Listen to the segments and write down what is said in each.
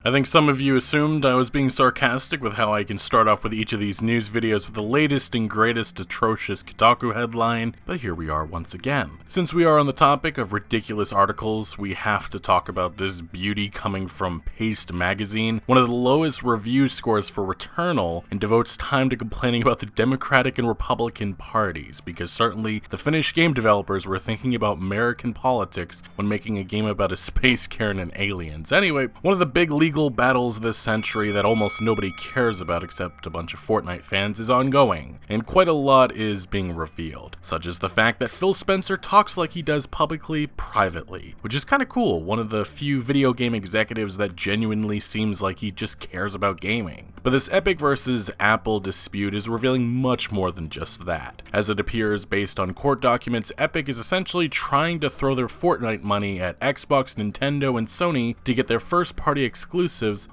I think some of you assumed I was being sarcastic with how I can start off with each of these news videos with the latest and greatest atrocious Kotaku headline, but here we are once again. Since we are on the topic of ridiculous articles, we have to talk about this beauty coming from Paste magazine, one of the lowest review scores for Returnal, and devotes time to complaining about the Democratic and Republican parties, because certainly the Finnish game developers were thinking about American politics when making a game about a space cairn and aliens. Anyway, one of the big legal battles this century that almost nobody cares about except a bunch of Fortnite fans is ongoing, and quite a lot is being revealed, such as the fact that Phil Spencer talks like he does publicly, privately, which is kinda cool, one of the few video game executives that genuinely seems like he just cares about gaming. But this Epic versus Apple dispute is revealing much more than just that. As it appears based on court documents, Epic is essentially trying to throw their Fortnite money at Xbox, Nintendo, and Sony to get their first-party exclusives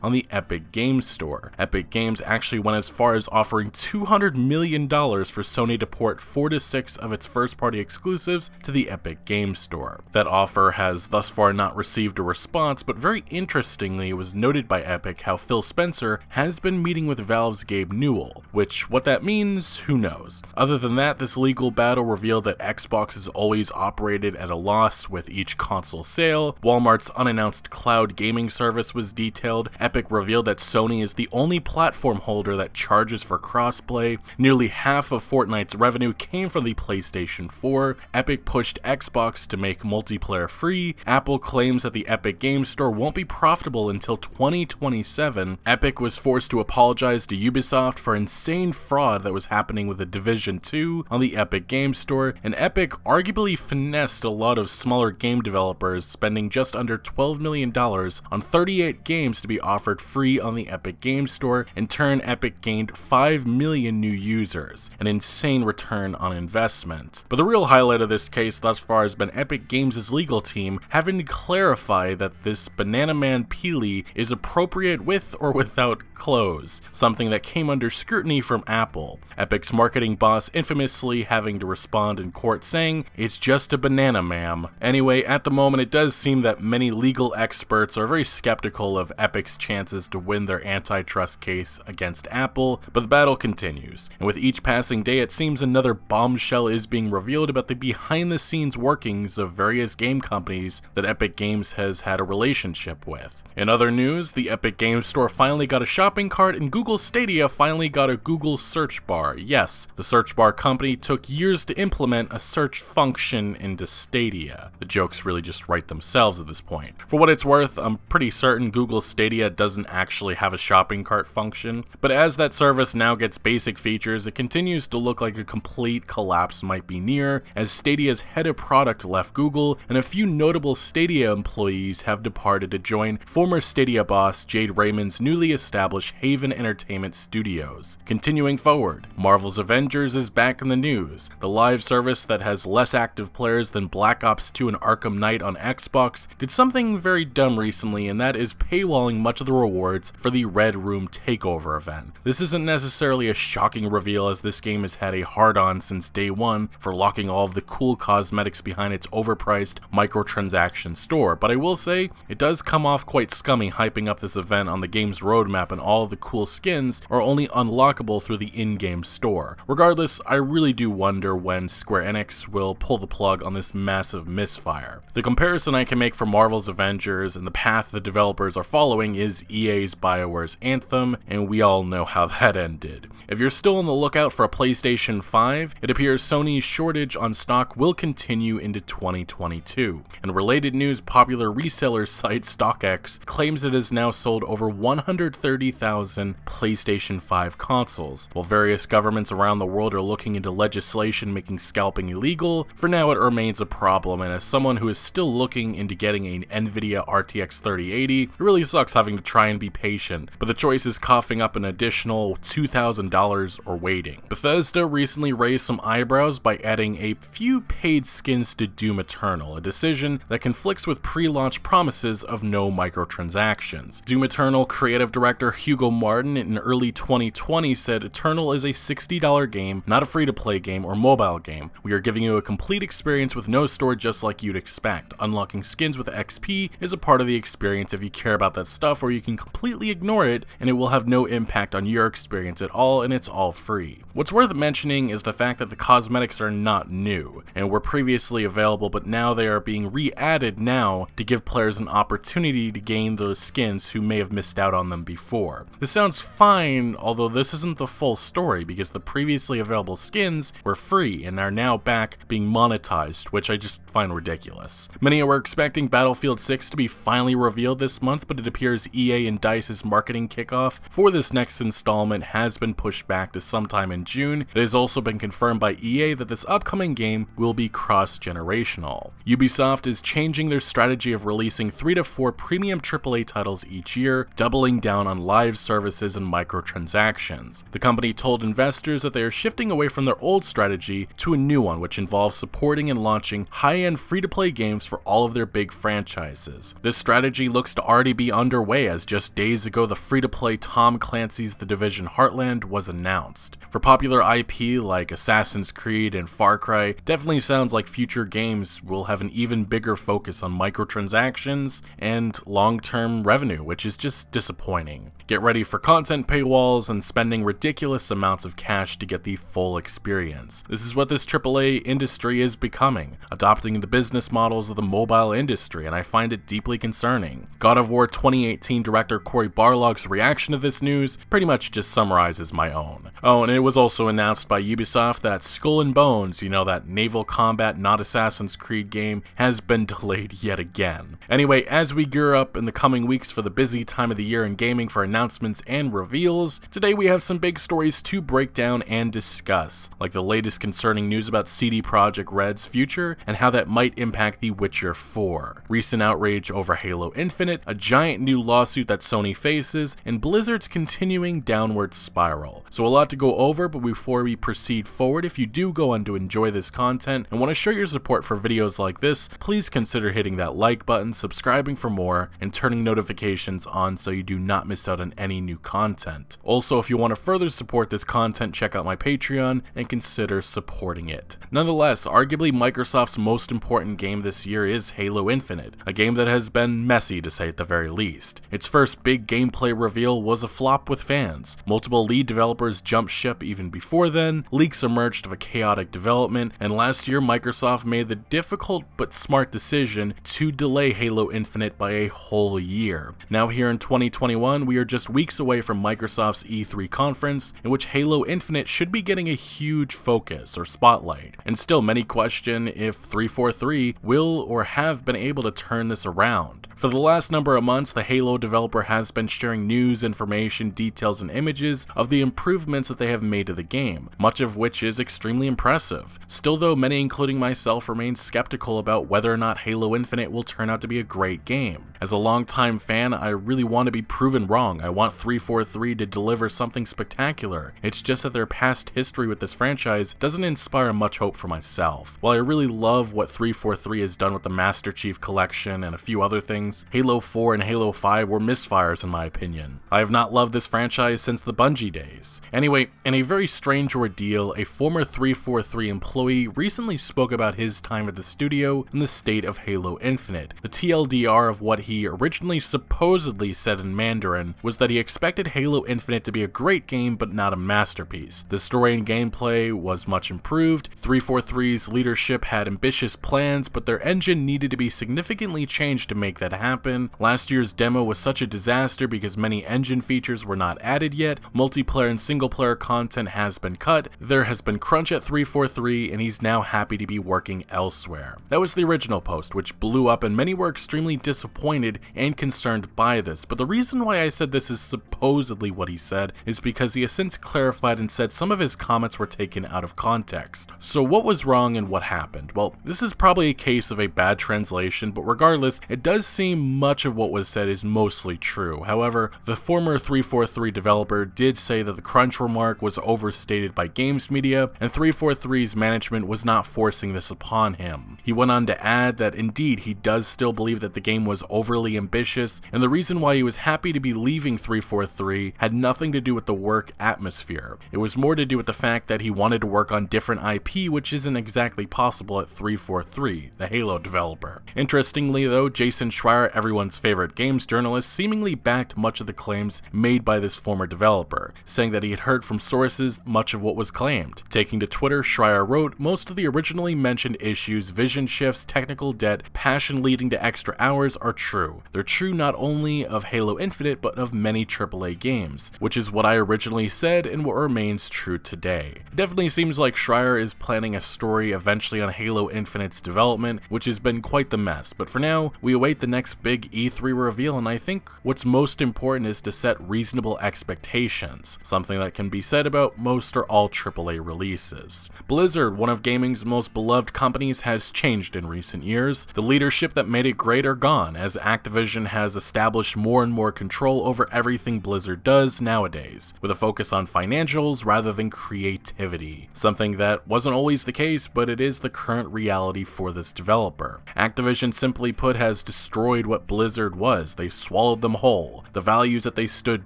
on the Epic Games Store. Epic Games actually went as far as offering $200 million for Sony to port 4 to 6 of its first-party exclusives to the Epic Games Store. That offer has thus far not received a response, but very interestingly, it was noted by Epic how Phil Spencer has been meeting with Valve's Gabe Newell, which what that means, who knows. Other than that, this legal battle revealed that Xbox has always operated at a loss with each console sale, Walmart's unannounced cloud gaming service was detailed, Epic revealed that Sony is the only platform holder that charges for crossplay, nearly half of Fortnite's revenue came from the PlayStation 4, Epic pushed Xbox to make multiplayer free, Apple claims that the Epic Games Store won't be profitable until 2027, Epic was forced to apologize to Ubisoft for insane fraud that was happening with the Division 2 on the Epic Games Store, and Epic arguably finessed a lot of smaller game developers, spending just under $12 million on 38 games to be offered free on the Epic Games Store. In turn, Epic gained 5 million new users, an insane return on investment. But the real highlight of this case thus far has been Epic Games' legal team having to clarify that this Banana Man Peely is appropriate with or without clothes, something that came under scrutiny from Apple. Epic's marketing boss infamously having to respond in court saying, "It's just a banana, ma'am." Anyway, at the moment it does seem that many legal experts are very skeptical of Epic's chances to win their antitrust case against Apple, but the battle continues, and with each passing day it seems another bombshell is being revealed about the behind-the-scenes workings of various game companies that Epic Games has had a relationship with. In other news, the Epic Games Store finally got a shopping cart, and Google Stadia finally got a Google search bar. Yes, the search bar company took years to implement a search function into Stadia. The jokes really just write themselves at this point. For what it's worth, I'm pretty certain Google Stadia doesn't actually have a shopping cart function, but as that service now gets basic features, it continues to look like a complete collapse might be near, as Stadia's head of product left Google, and a few notable Stadia employees have departed to join former Stadia boss Jade Raymond's newly established Haven Entertainment Studios. Continuing forward, Marvel's Avengers is back in the news. The live service that has less active players than Black Ops 2 and Arkham Knight on Xbox did something very dumb recently, and that is paywalling much of the rewards for the Red Room Takeover event. This isn't necessarily a shocking reveal, as this game has had a hard-on since day one for locking all of the cool cosmetics behind its overpriced microtransaction store, but I will say, it does come off quite scummy hyping up this event on the game's roadmap and all of the cool skins are only unlockable through the in-game store. Regardless, I really do wonder when Square Enix will pull the plug on this massive misfire. The comparison I can make for Marvel's Avengers and the path the developers are following is EA's BioWare's Anthem, and we all know how that ended. If you're still on the lookout for a PlayStation 5, it appears Sony's shortage on stock will continue into 2022. In related news, popular reseller site StockX claims it has now sold over 130,000 PlayStation 5 consoles. While various governments around the world are looking into legislation making scalping illegal, for now it remains a problem, and as someone who is still looking into getting an Nvidia RTX 3080, it really sucks having to try and be patient, but the choice is coughing up an additional $2,000 or waiting. Bethesda recently raised some eyebrows by adding a few paid skins to Doom Eternal, a decision that conflicts with pre-launch promises of no microtransactions. Doom Eternal creative director Hugo Martin in early 2020 said Eternal is a $60 game, not a free-to-play game or mobile game. We are giving you a complete experience with no story just like you'd expect. Unlocking skins with XP is a part of the experience if you care about that stuff, or you can completely ignore it and it will have no impact on your experience at all, and it's all free. What's worth mentioning is the fact that the cosmetics are not new and were previously available, but now they are being re-added now to give players an opportunity to gain those skins who may have missed out on them before. This sounds fine, although this isn't the full story, because the previously available skins were free and are now back being monetized, which I just find ridiculous. Many were expecting Battlefield 6 to be finally revealed this month, but it appears EA and DICE's marketing kickoff for this next installment has been pushed back to sometime in June. It has also been confirmed by EA that this upcoming game will be cross-generational. Ubisoft is changing their strategy of releasing 3 to 4 premium AAA titles each year, doubling down on live services and microtransactions. The company told investors that they are shifting away from their old strategy to a new one, which involves supporting and launching high-end free-to-play games for all of their big franchises. This strategy looks to already be underway, as just days ago the free-to-play Tom Clancy's The Division Heartland was announced. For popular IP like Assassin's Creed and Far Cry, definitely sounds like future games will have an even bigger focus on microtransactions and long-term revenue, which is just disappointing. Get ready for content paywalls and spending ridiculous amounts of cash to get the full experience. This is what this AAA industry is becoming, adopting the business models of the mobile industry, and I find it deeply concerning. God of War 2018 director Cory Barlog's reaction to this news pretty much just summarizes my own. Oh, and it was also announced by Ubisoft that Skull and Bones, that naval combat not Assassin's Creed game, has been delayed yet again. Anyway, as we gear up in the coming weeks for the busy time of the year in gaming for announcements and reveals, today we have some big stories to break down and discuss, like the latest concerning news about CD Projekt Red's future and how that might impact The Witcher 4, recent outrage over Halo Infinite, a giant new lawsuit that Sony faces, and Blizzard's continuing downward spiral. So a lot to go over, but before we proceed forward, if you do go on to enjoy this content and want to show your support for videos like this, please consider hitting that like button, subscribing for more, and turning notifications on so you do not miss out on any new content. Also, if you want to further support this content, check out my Patreon and consider supporting it. Nonetheless, arguably Microsoft's most important game this year is Halo Infinite, a game that has been messy to say at the very least. Its first big gameplay reveal was a flop with fans. Multiple lead developers jumped ship even before then, leaks emerged of a chaotic development, and last year Microsoft made the difficult but smart decision to delay Halo Infinite by a whole year. Now here in 2021, we are just weeks away from Microsoft's E3 conference, in which Halo Infinite should be getting a huge focus or spotlight, and still many question if 343 will or have been able to turn this around. For the last number of months, the Halo developer has been sharing news, information, details, and images of the improvements that they have made to the game, much of which is extremely impressive. Still though, many including myself remain skeptical about whether or not Halo Infinite will turn out to be a great game. As a longtime fan, I really want to be proven wrong. I want 343 to deliver something spectacular. It's just that their past history with this franchise doesn't inspire much hope for myself. While I really love what 343 has done with the Master Chief Collection and a few other things, Halo 4 and Halo 5 were misfires in my opinion. I have not loved this franchise since the Bungie days. Anyway, in a very strange ordeal, a former 343 employee recently spoke about his time at the studio and the state of Halo Infinite. The TLDR of what he originally supposedly said in Mandarin was that he expected Halo Infinite to be a great game but not a masterpiece. The story and gameplay was much improved. 343's leadership had ambitious plans, but their engine needed to be significantly changed to make that happen. Last year's demo was such a disaster because many engine features were not added yet. Multiplayer and single player content has been cut. There has been crunch at 343 and he's now happy to be working elsewhere. That was the original post, which blew up and many were extremely disappointed and concerned by this, but the reason why I said this is supposedly what he said is because he has since clarified and said some of his comments were taken out of context. So what was wrong and what happened? Well, this is probably a case of a bad translation, but regardless, it does seem much of what was said is mostly true. However, the former 343 developer did say that the crunch remark was overstated by games media, and 343's management was not forcing this upon him. He went on to add that indeed he does still believe that the game was overly ambitious, and the reason why he was happy to be leaving 343 343 had nothing to do with the work atmosphere. It was more to do with the fact that he wanted to work on different IP, which isn't exactly possible at 343, the Halo developer. Interestingly though, Jason Schreier, everyone's favorite games journalist, seemingly backed much of the claims made by this former developer, saying that he had heard from sources much of what was claimed. Taking to Twitter, Schreier wrote, "Most of the originally mentioned issues, vision shifts, technical debt, passion leading to extra hours are true. They're true not only of Halo Infinite, but of many AAA games, which is what I originally said and what remains true today." It definitely seems like Schreier is planning a story eventually on Halo Infinite's development, which has been quite the mess, but for now, we await the next big E3 reveal, and I think what's most important is to set reasonable expectations, something that can be said about most or all AAA releases. Blizzard, one of gaming's most beloved companies, has changed in recent years. The leadership that made it great are gone, as Activision has established more and more control over everything Blizzard does nowadays, with a focus on financials rather than creativity, something that wasn't always the case, but it is the current reality for this developer. Activision, simply put, has destroyed what Blizzard was. They swallowed them whole. The values that they stood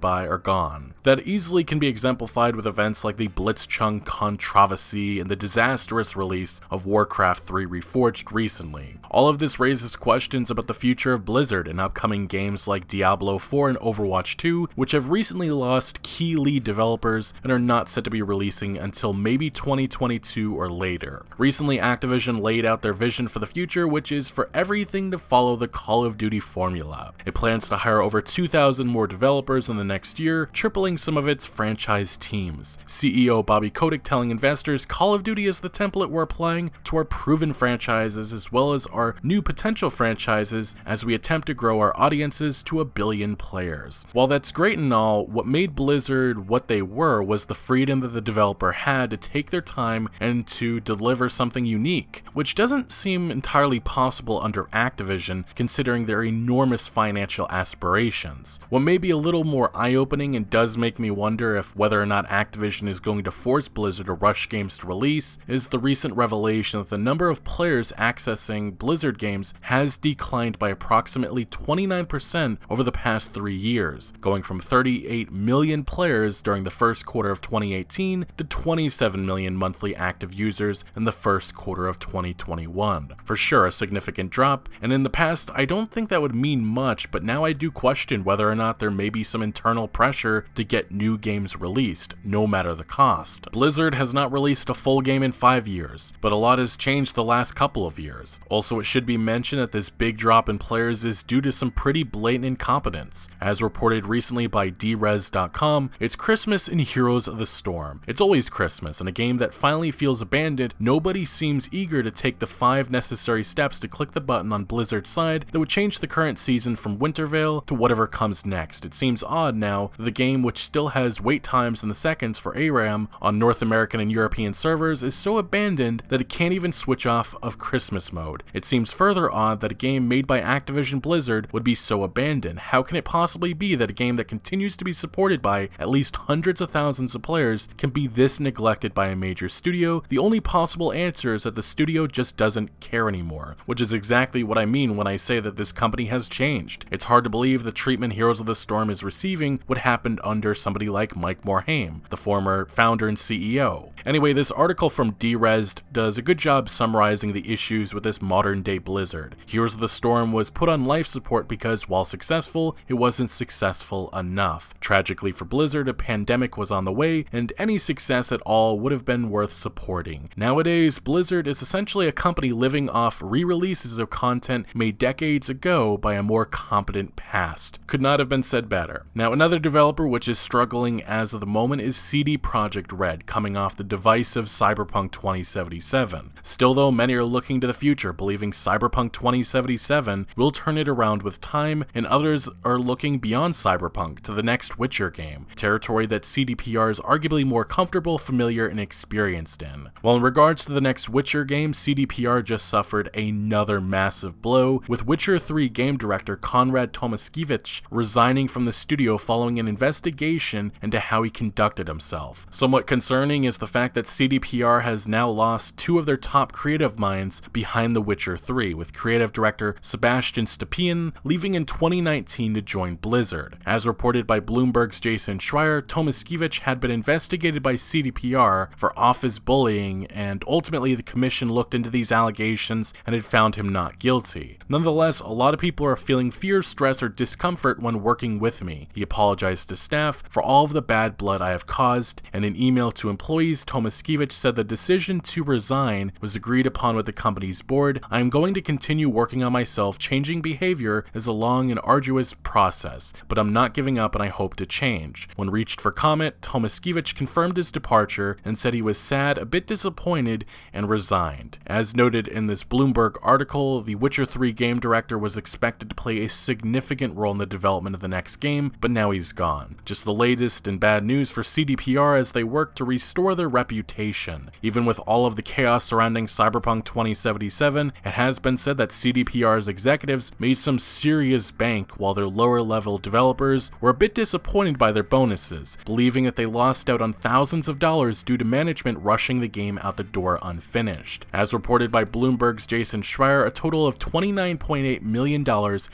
by are gone. That easily can be exemplified with events like the Blitzchung controversy and the disastrous release of Warcraft 3 Reforged recently. All of this raises questions about the future of Blizzard and upcoming games like Diablo 4 and Overwatch 2, which have recently lost key lead developers and are not set to be releasing until maybe 2022 or later. Recently, Activision laid out their vision for the future, which is for everything to follow the Call of Duty formula. It plans to hire over 2,000 more developers in the next year, tripling some of its franchise teams. CEO Bobby Kotick telling investors, "Call of Duty is the template we're applying to our proven franchises as well as our new potential franchises as we attempt to grow our audiences to 1 billion players." While that's great and all, what made Blizzard what they were was the freedom that the developer had to take their time and to deliver something unique, which doesn't seem entirely possible under Activision considering their enormous financial aspirations. What may be a little more eye-opening and does make me wonder if whether or not Activision is going to force Blizzard to rush games to release is the recent revelation that the number of players accessing Blizzard games has declined by approximately 29% over the past 3 years, going from 38 million players during the first quarter of 2018 to 27 million monthly active users in the first quarter of 2021. For sure, a significant drop, and in the past I don't think that would mean much, but now I do question whether or not there may be some internal pressure to get new games released, no matter the cost. Blizzard has not released a full game in 5 years, but a lot has changed the last couple of years. Also, it should be mentioned that this big drop in players is due to some pretty blatant incompetence. As reported recently by DRes.com, it's Christmas in Heroes of the Storm. It's always Christmas, and a game that finally feels abandoned, nobody seems eager to take the 5 necessary steps to click the button on Blizzard's side that would change the current season from Wintervale to whatever comes next. It seems odd now, the game which still has wait times in the seconds for ARAM on North American and European servers is so abandoned that it can't even switch off of Christmas mode. It seems further odd that a game made by Activision Blizzard would be so abandoned. How can it possibly be that a game that continues to be supported by at least hundreds of thousands of players can be this neglected by a major studio? The only possible answer is that the studio just doesn't care anymore, which is exactly what I mean when I say that this company has changed. It's hard to believe the treatment Heroes of the Storm is receiving would happen under somebody like Mike Morhaime, the former founder and CEO. Anyway, this article from Drezd does a good job summarizing the issues with this modern day Blizzard. Heroes of the Storm was put on life support because while successful, it wasn't successful enough. Tragically for Blizzard, a pandemic was on the way, and any success at all would have been worth supporting. Nowadays, Blizzard is essentially a company living off re-releases of content made decades ago by a more competent past. Could not have been said better. Now, another developer which is struggling as of the moment is CD Projekt Red, coming off the divisive Cyberpunk 2077. Still though, many are looking to the future, believing Cyberpunk 2077 will turn it around with time, and others are looking beyond Cyberpunk to the next Witcher game, territory that CDPR is arguably more comfortable, familiar, and experienced in. While in regards to the next Witcher game, CDPR just suffered another massive blow, with Witcher 3 game director Konrad Tomaskiewicz resigning from the studio following an investigation into how he conducted himself. Somewhat concerning is the fact that CDPR has now lost 2 of their top creative minds behind The Witcher 3, with creative director Sebastian Stepien leaving in 2019 to join Blizzard. As reported by Bloomberg's Jason Schreier, Tomaskiewicz had been investigated by CDPR for office bullying, and ultimately the commission looked into these allegations and had found him not guilty. Nonetheless, a lot of people are feeling fear, stress, or discomfort when working with me. He apologized to staff for all of the bad blood I have caused. In an email to employees, Tomaskiewicz said the decision to resign was agreed upon with the company's board. I am going to continue working on myself. Changing behavior is a long and arduous process, but I'm not giving up and I hope to change. When reached for comment, Tomaskiewicz confirmed his departure and said he was sad, a bit disappointed, and resigned. As noted in this Bloomberg article, the Witcher 3 game director was expected to play a significant role in the development of the next game, but now he's gone. Just the latest and bad news for CDPR as they work to restore their reputation. Even with all of the chaos surrounding Cyberpunk 2077, it has been said that CDPR's executives made some serious bank while their lower level developers were a bit disappointed by their bonuses, believing that they lost out on thousands of dollars due to management rushing the game out the door unfinished. As reported by Bloomberg's Jason Schreier, a total of $29.8 million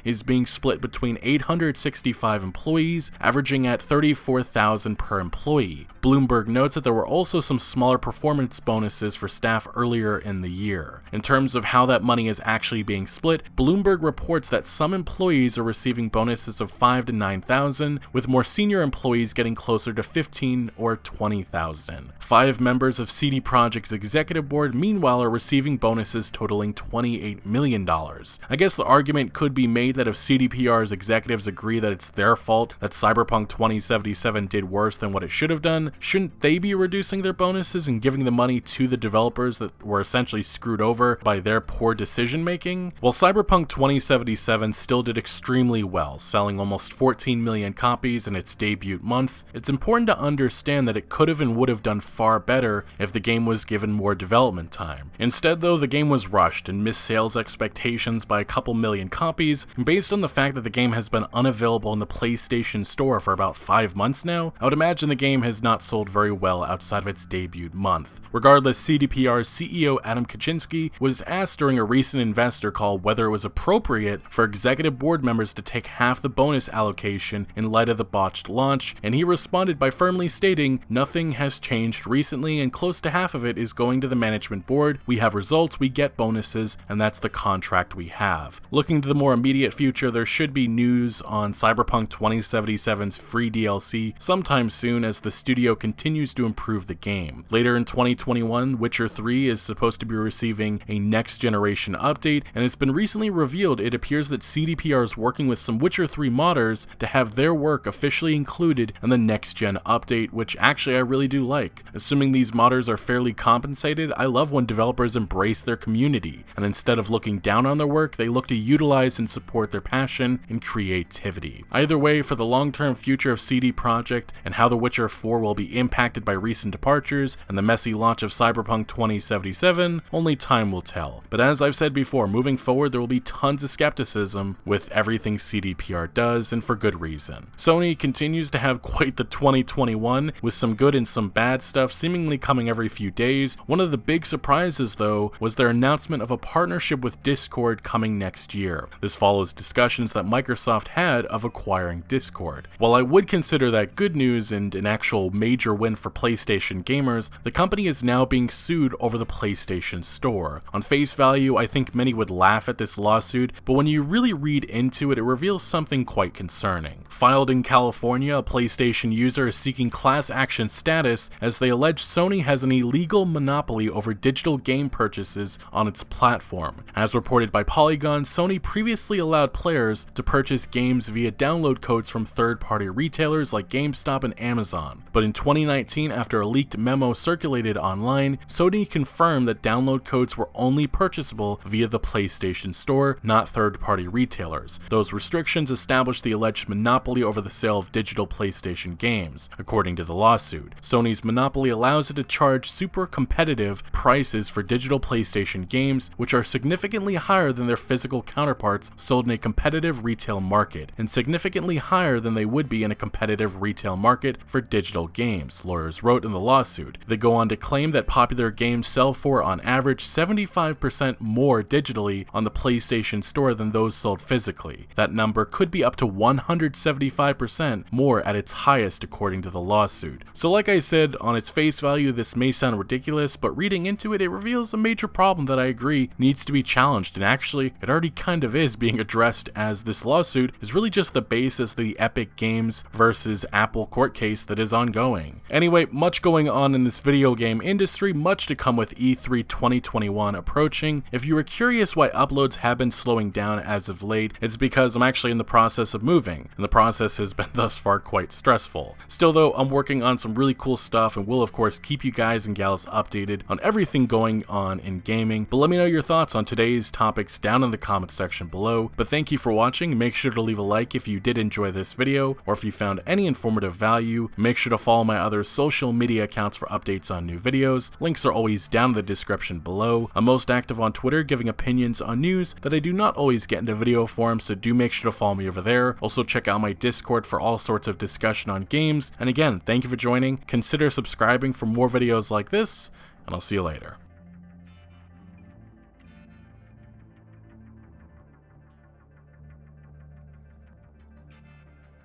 is being split between 865 employees, averaging at $34,000 per employee. Bloomberg notes that there were also some smaller performance bonuses for staff earlier in the year. In terms of how that money is actually being split, Bloomberg reports that some employees are receiving bonuses of $5,000 to $9,000, with more senior employees getting closer to $15,000 or $20,000. 5 members of CD Projekt's executive board, meanwhile, are receiving bonuses totaling $28 million. I guess the argument could be made that if CDPR's executives agree that it's their fault that Cyberpunk 2077 did worse than what it should have done, shouldn't they be reducing their bonuses and giving the money to the developers that were essentially screwed over by their poor decision making? While Cyberpunk 2077 still did extremely well, selling almost 14 million copies in its debut month, it's important to understand that it could have and would have done far better if the game was given more development time. Instead though, the game was rushed and missed sales expectations by a couple million copies, and based on the fact that the game has been unavailable in the PlayStation Store for about 5 months now, I would imagine the game has not sold very well outside of its debut month. Regardless, CDPR's CEO Adam Kaczynski was asked during a recent investor call whether it was appropriate for executive board members to take half the bonus allocation in light of the botched launch, and he responded by firmly stating, "Nothing has changed recently and close to half of it is going to the management board. We have results, we get bonuses, and that's the contract we have." Looking to the more immediate future, there should be news on Cyberpunk 2077's free DLC sometime soon as the studio continues to improve the game. Later in 2021, Witcher 3 is supposed to be receiving a next generation update, and it's been recently revealed it appears that CDPR is working with some Witcher 3 modders to have their work officially included in the next gen update, which actually I really do like. Assuming these modders are fairly compensated, I love when developers embrace their community, and instead of looking down on their work, they look to utilize and support their passion and creativity. Either way, for the long-term future of CD Projekt and how The Witcher 4 will be impacted by recent departures and the messy launch of Cyberpunk 2077, only time will tell. But as I've said before, moving forward there will be tons of skepticism with everything CDPR does, and for good reason. Sony continues to have quite the 2021, with some good and some bad stuff seemingly coming every few days. One of the big surprises though was their announcement of a partnership with Discord coming next year. This follows discussions that Microsoft had of acquiring Discord. While I would consider that good news and an actual major win for PlayStation gamers, the company is now being sued over the PlayStation Store. On face value, I think many would laugh at this lawsuit, but when you really read into it, it reveals something quite concerning. Filed in California, a PlayStation user is seeking class action status as they allege Sony has an illegal monopoly over digital game purchases on its platform. As reported by Polygon, Sony previously allowed players to purchase games via download codes from third-party retailers like GameStop and Amazon. But in 2019, after a leaked memo circulated online, Sony confirmed that download codes were only purchasable via the PlayStation Store, not third-party retailers. Those restrictions established the alleged monopoly over the sale of digital PlayStation games. According to the lawsuit, Sony's monopoly allows it to charge super competitive prices for digital PlayStation games, which are significantly higher than their physical counterparts sold in a competitive retail market, and significantly higher than they would be in a competitive retail market for digital games, lawyers wrote in the lawsuit. They go on to claim that popular games sell for, on average, 75% more digitally on the PlayStation Store than those sold physically. That number could be up to 175% 75% more at its highest according to the lawsuit. So like I said, on its face value this may sound ridiculous, but reading into it, it reveals a major problem that I agree needs to be challenged, and actually it already kind of is being addressed, as this lawsuit is really just the basis of the Epic Games versus Apple court case that is ongoing. Anyway, much going on in this video game industry, much to come with E3 2021 approaching. If you were curious why uploads have been slowing down as of late, it's because I'm actually in the process of moving, and the process has been thus far quite stressful. Still though, I'm working on some really cool stuff and will of course keep you guys and gals updated on everything going on in gaming, but let me know your thoughts on today's topics down in the comments section below. But thank you for watching, make sure to leave a like if you did enjoy this video, or if you found any informative value. Make sure to follow my other social media accounts for updates on new videos, links are always down in the description below. I'm most active on Twitter, giving opinions on news that I do not always get into video form, so do make sure to follow me over there. Also check out my Discord for all sorts of discussion on games, and again, thank you for joining, consider subscribing for more videos like this, and I'll see you later.